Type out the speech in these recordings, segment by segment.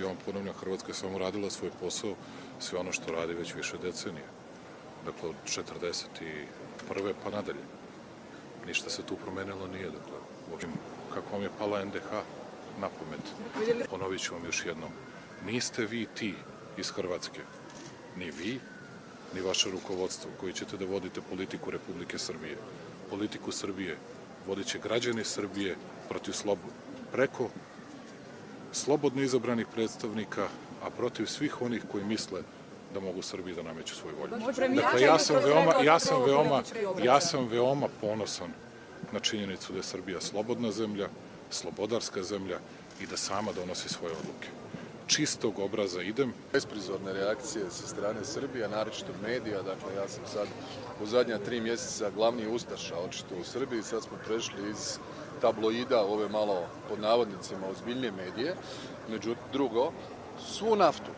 Ja vam ponavljam, Hrvatska je samo radila svoj posao, sve ono što radi već više decenija. Dakle, od 1941. pa nadalje. Ništa se tu promenilo nije. Dakle, kako vam je pala NDH na pamet? Ponovit ću vam još jednom. Niste vi ti iz Hrvatske, ni vi, ni vaše rukovodstvo koji ćete da vodite politiku Republike Srbije. Politiku Srbije vodit će građani Srbije preko slobodno izabranih predstavnika, a protiv svih onih koji misle da mogu Srbiji da nameću svoju volju. Dakle, ja sam veoma ponosan na činjenicu da je Srbija slobodna zemlja, slobodarska zemlja i da sama donosi svoje odluke. Čistog obraza idem. Besprizorne reakcije sa strane Srbije, naročito medija. Dakle, ja sam sad u zadnja 3 mjeseca glavni ustaša očito u Srbiji. Sad smo prešli iz tabloida u ove malo pod navodnicima ozbiljnije medije. Međutim, drugo, svu naftu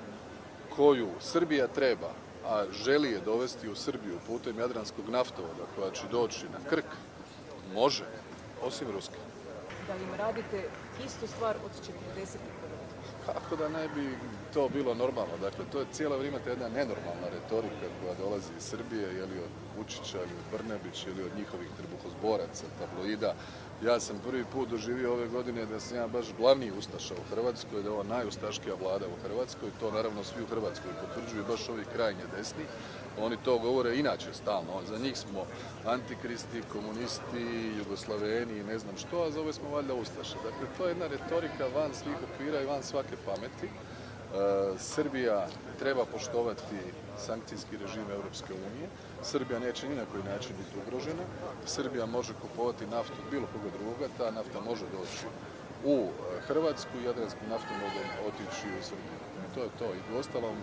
koju Srbija treba, a želi je dovesti u Srbiju putem Jadranskog naftovoda koja će doći na Krk, može, osim ruske. Da li im radite istu stvar od 41. Kako da ne bi to bilo normalno? Dakle, to je cijelo vrijeme jedna nenormalna retorika koja dolazi iz Srbije, je li od Vučića, ili od Brnabića, ili od njihovih trbuhozboraca, tabloida. Ja sam prvi put doživio ove godine da sam ja baš glavni ustaša u Hrvatskoj, da je ovo najustaškija vlada u Hrvatskoj. To naravno svi u Hrvatskoj potvrđuju, baš ovi krajnje desni. Oni to govore inače stalno. Za njih smo antikristi, komunisti, jugoslaveni i ne znam što, a za ove smo valjda ustaše. Dakle, to je jedna retorika van svih okvira i van svake pameti. Srbija treba poštovati sankcijski režim Europske unije. Srbija neće ni na koji način biti ugrožena. Srbija može kupovati naftu od bilo koga drugoga. Ta nafta može doći u Hrvatsku i Jadranskim naftovodom otići u Srbiju. I to je to. I uostalom